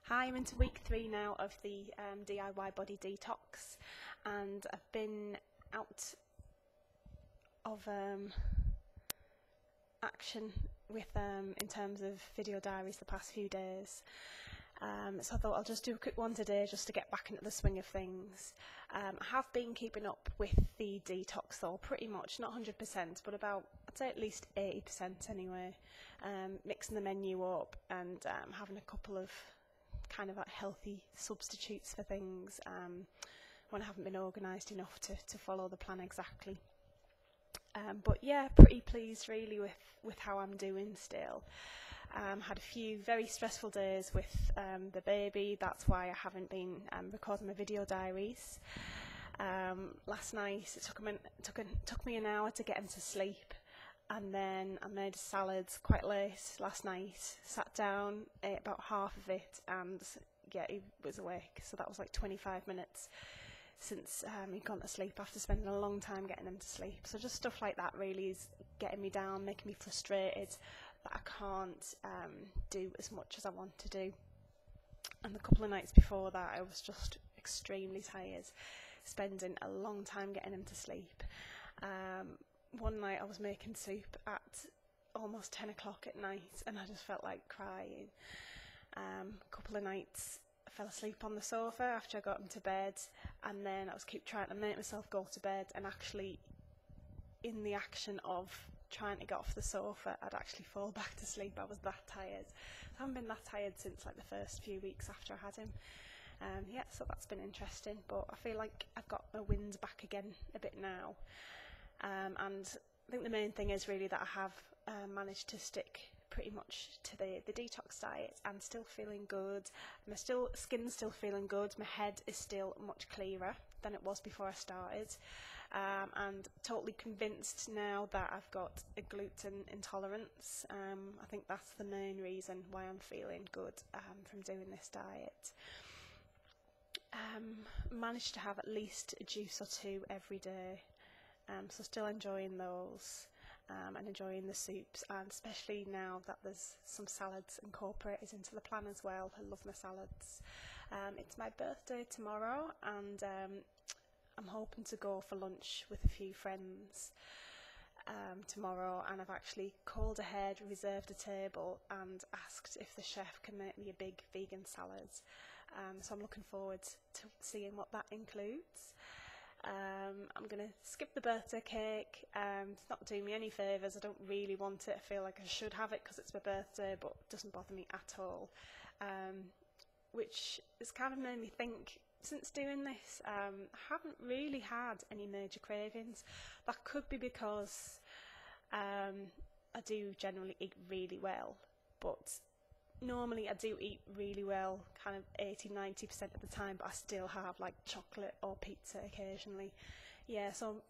Hi, I'm into week 3 now of the DIY body detox, and I've been out of action with in terms of video diaries the past few days. So I thought I'll just do a quick one today just to get back into the swing of things. I have been keeping up with the detox though, pretty much, not 100%, but about, I'd say at least 80% anyway. Mixing the menu up and having a couple of kind of like healthy substitutes for things when I haven't been organised enough to follow the plan exactly. But yeah, pretty pleased really with how I'm doing still. Had a few very stressful days with the baby. That's why I haven't been recording my video diaries. Last night it took me an hour to get him to sleep, and then I made a salad quite late last night, sat down, ate about half of it, and yeah, he was awake. So that was like 25 minutes since he'd gone to sleep after spending a long time getting him to sleep. So just stuff like that really is getting me down, making me frustrated that I can't do as much as I want to do. And the couple of nights before that I was just extremely tired, spending a long time getting him to sleep. One night I was making soup at almost 10 o'clock at night and I just felt like crying. A couple of nights I fell asleep on the sofa after I got him to bed, and then I was keep trying to make myself go to bed, and actually in the action of trying to get off the sofa I'd actually fall back to sleep. I was that tired. I haven't been that tired since like the first few weeks after I had him. Yeah, so that's been interesting, but I feel like I've got my wind back again a bit now. And I think the main thing is really that I have managed to stick pretty much to the detox diet and still feeling good. My skin's still feeling good. My head is still much clearer than it was before I started. And totally convinced now that I've got a gluten intolerance. I think that's the main reason why I'm feeling good from doing this diet. Managed to have at least a juice or two every day. So still enjoying those and enjoying the soups, and especially now that there's some salads incorporated into the plan as well. I love my salads. It's my birthday tomorrow, and I'm hoping to go for lunch with a few friends tomorrow, and I've actually called ahead, reserved a table and asked if the chef can make me a big vegan salad. So I'm looking forward to seeing what that includes. I'm going to skip the birthday cake. It's not doing me any favours. I don't really want it. I feel like I should have it because it's my birthday, but it doesn't bother me at all. Which has kind of made me think, since doing this, I haven't really had any major cravings. That could be because I do generally eat really well, but normally I do eat really well, kind of 80-90% of the time, but I still have like chocolate or pizza occasionally. Yeah, so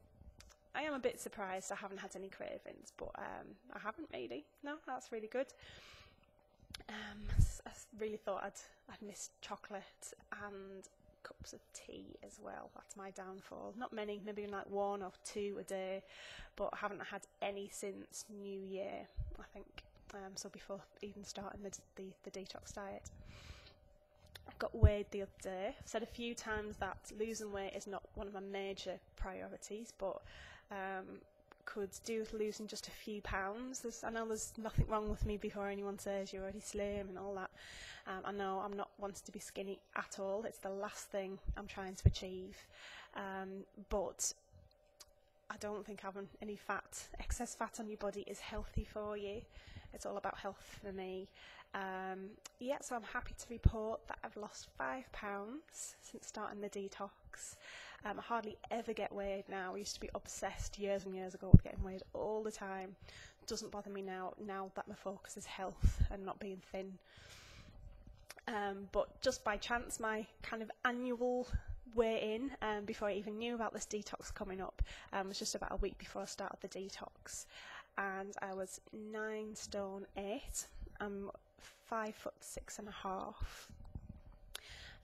I am a bit surprised I haven't had any cravings, but I haven't really. No, that's really good. I really thought I'd missed chocolate and cups of tea as well. That's my downfall. Not many, maybe like 1 or 2 a day, but I haven't had any since New Year, I think. So before even starting the detox diet. I got weighed the other day. I've said a few times that losing weight is not one of my major priorities, but could do with losing just a few pounds. I know there's nothing wrong with me before anyone says you're already slim and all that. I know I'm not wanting to be skinny at all. It's the last thing I'm trying to achieve. But I don't think having any excess fat on your body is healthy for you. It's all about health for me. Yeah, so I'm happy to report that I've lost 5 pounds since starting the detox. I hardly ever get weighed now. I used to be obsessed years and years ago with getting weighed all the time. It doesn't bother me now that my focus is health and not being thin. But just by chance, my kind of annual weigh-in, before I even knew about this detox coming up, was just about a week before I started the detox. And I was 9 stone 8. I'm 5'6.5".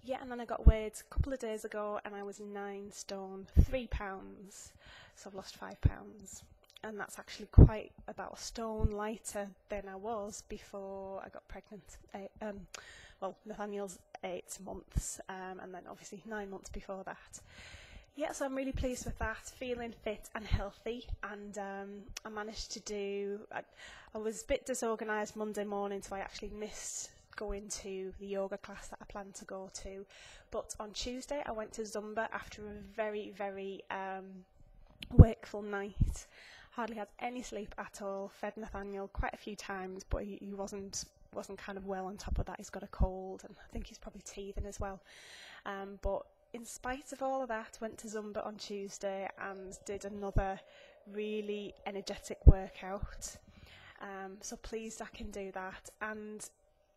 Yeah, and then I got weighed a couple of days ago and I was 9 stone 3 pounds. So I've lost 5 pounds. And that's actually quite about a stone lighter than I was before I got pregnant. well, Nathaniel's 8 months, and then obviously 9 months before that. Yeah, so I'm really pleased with that, feeling fit and healthy, and I managed to do, I was a bit disorganised Monday morning, so I actually missed going to the yoga class that I planned to go to, but on Tuesday I went to Zumba after a very, very wakeful night. Hardly had any sleep at all, fed Nathaniel quite a few times, but he wasn't kind of well on top of that. He's got a cold, and I think he's probably teething as well, but in spite of all of that, went to Zumba on Tuesday and did another really energetic workout. So pleased I can do that. And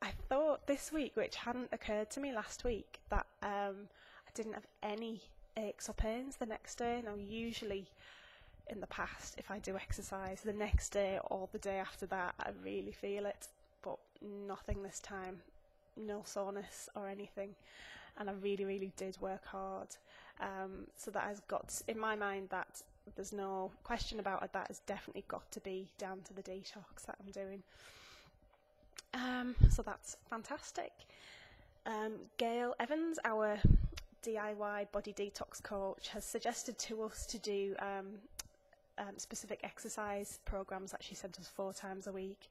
I thought this week, which hadn't occurred to me last week, that I didn't have any aches or pains the next day. Now, usually in the past, if I do exercise, the next day or the day after that, I really feel it, but nothing this time. No soreness or anything. And I really, really did work hard. So that has got, in my mind, that there's no question about it, that has definitely got to be down to the detox that I'm doing. So that's fantastic. Gail Evans, our DIY body detox coach, has suggested to us to do specific exercise programs that she sent us 4 times a week.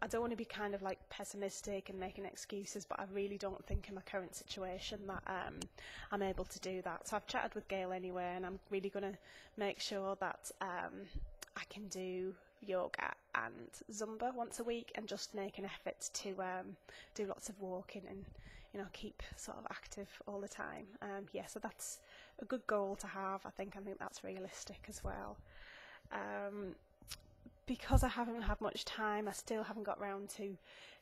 I don't want to be kind of like pessimistic and making excuses, but I really don't think in my current situation that I'm able to do that. So I've chatted with Gail anyway, and I'm really going to make sure that I can do yoga and Zumba once a week, and just make an effort to do lots of walking and, you know, keep sort of active all the time. Yeah, so that's a good goal to have. I think that's realistic as well. Because I haven't had much time, I still haven't got round to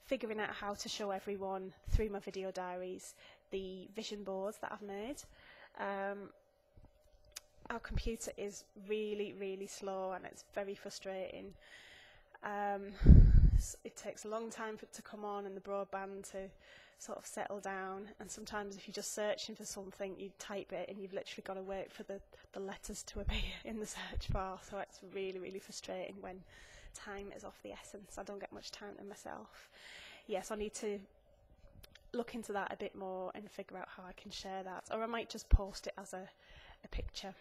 figuring out how to show everyone through my video diaries the vision boards that I've made. Our computer is really, really slow, and it's very frustrating. It takes a long time for it to come on and the broadband to sort of settle down, and sometimes if you're just searching for something, you type it and you've literally got to wait for the letters to appear in the search bar. So it's really, really frustrating when time is of the essence. I don't get much time to myself. Yes, I need to look into that a bit more and figure out how I can share that, or I might just post it as a picture,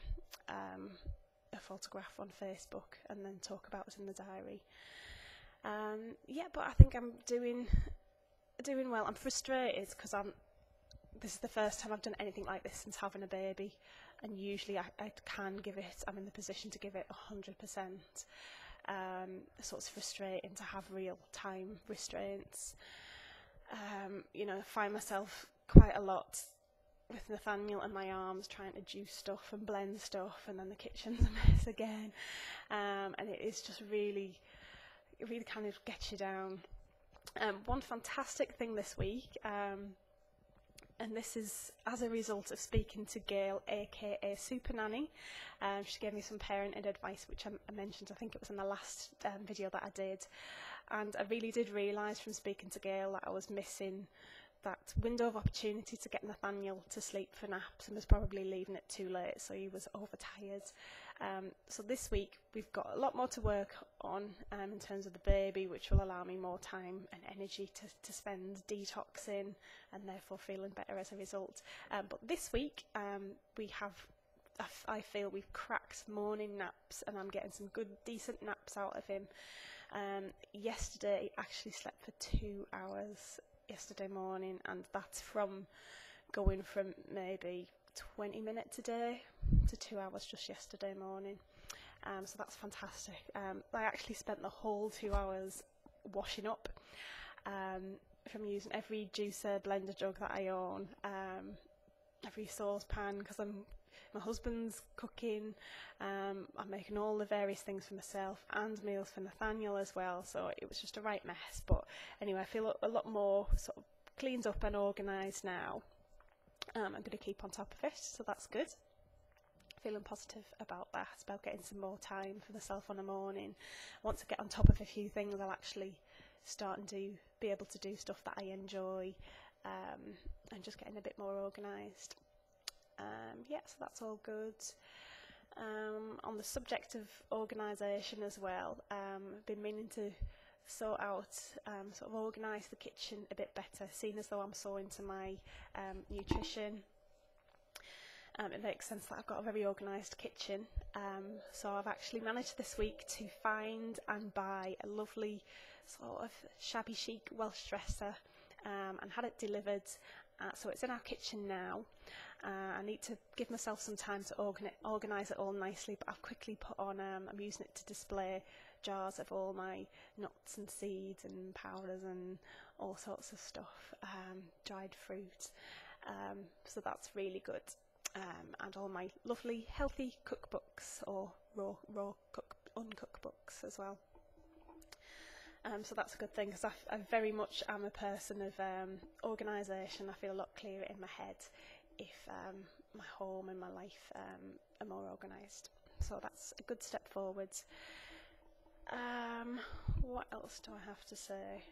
a photograph on Facebook, and then talk about it in the diary. Yeah, but I think I'm doing well. I'm frustrated because this is the first time I've done anything like this since having a baby, and usually I can give it, I'm in the position to give it 100%. So it's frustrating to have real time restraints. You know, I find myself quite a lot with Nathaniel and my arms trying to juice stuff and blend stuff, and then the kitchen's a mess again, and it is just really, it really kind of gets you down. One fantastic thing this week, and this is as a result of speaking to Gail, aka Super Nanny. She gave me some parenting advice, which I mentioned, I think it was in the last video that I did, and I really did realise from speaking to Gail that I was missing that window of opportunity to get Nathaniel to sleep for naps, and was probably leaving it too late, so he was overtired. So this week we've got a lot more to work on in terms of the baby, which will allow me more time and energy to spend detoxing, and therefore feeling better as a result. But this week I feel we've cracked morning naps, and I'm getting some good decent naps out of him. Yesterday he actually slept for 2 hours yesterday morning, and that's from going from maybe 20 minutes a day to 2 hours just yesterday morning. So that's fantastic. I actually spent the whole 2 hours washing up, from using every juicer, blender jug that I own, every saucepan, because my husband's cooking, I'm making all the various things for myself and meals for Nathaniel as well, so it was just a right mess. But anyway, I feel a lot more sort of cleaned up and organised now. I'm going to keep on top of it, so that's good. Feeling positive about that, about getting some more time for myself on a morning. Once I get on top of a few things, I'll actually start and be able to do stuff that I enjoy, and just getting a bit more organised. Yeah, so that's all good. On the subject of organisation as well, I've been meaning to sort out, sort of organise the kitchen a bit better, seeing as though I'm so into my nutrition. It makes sense that I've got a very organised kitchen. So I've actually managed this week to find and buy a lovely sort of shabby chic Welsh dresser, and had it delivered. So it's in our kitchen now. I need to give myself some time to organise it all nicely, but I've quickly put on, I'm using it to display jars of all my nuts and seeds and powders and all sorts of stuff, dried fruit. So that's really good. And all my lovely healthy cookbooks, or uncooked books as well. So that's a good thing, because I very much am a person of organisation. I feel a lot clearer in my head if my home and my life are more organised. So that's a good step forwards. What else do I have to say?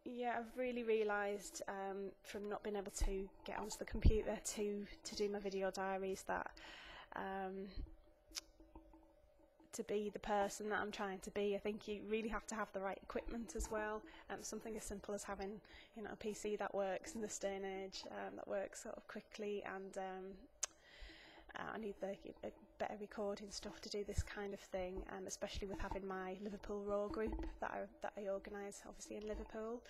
Yeah, I've really realised from not being able to get onto the computer to do my video diaries that to be the person that I'm trying to be, I think you really have to have the right equipment as well. Something as simple as having, you know, a PC that works in this day and age, that works sort of quickly, and I need the better recording stuff to do this kind of thing, especially with having my Liverpool Raw group that I organise, obviously in Liverpool.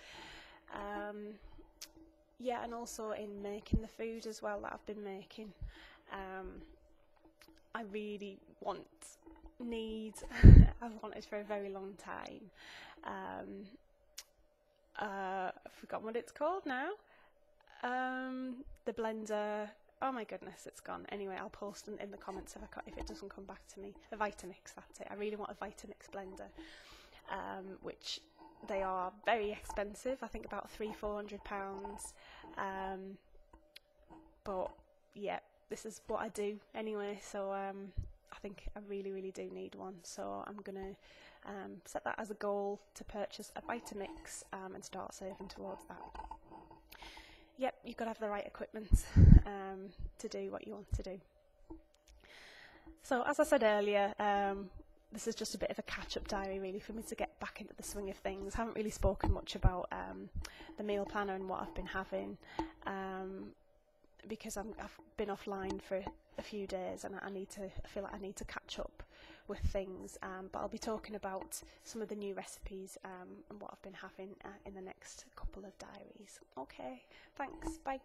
Yeah, and also in making the food as well that I've been making. I really I've wanted for a very long time. I've forgotten what it's called now. The blender. Oh my goodness, it's gone. Anyway, I'll post in the comments if it doesn't come back to me. A Vitamix, that's it. I really want a Vitamix blender, which they are very expensive. I think about £300-400. But yeah, this is what I do anyway. So I think I really do need one. So I'm gonna set that as a goal to purchase a Vitamix and start saving towards that. Yep, you've got to have the right equipment to do what you want to do. So as I said earlier, this is just a bit of a catch-up diary really for me to get back into the swing of things. I haven't really spoken much about the meal planner and what I've been having, because I've been offline for a few days, and I feel like I need to catch up with things, but I'll be talking about some of the new recipes and what I've been having in the next couple of diaries. Okay, thanks, bye.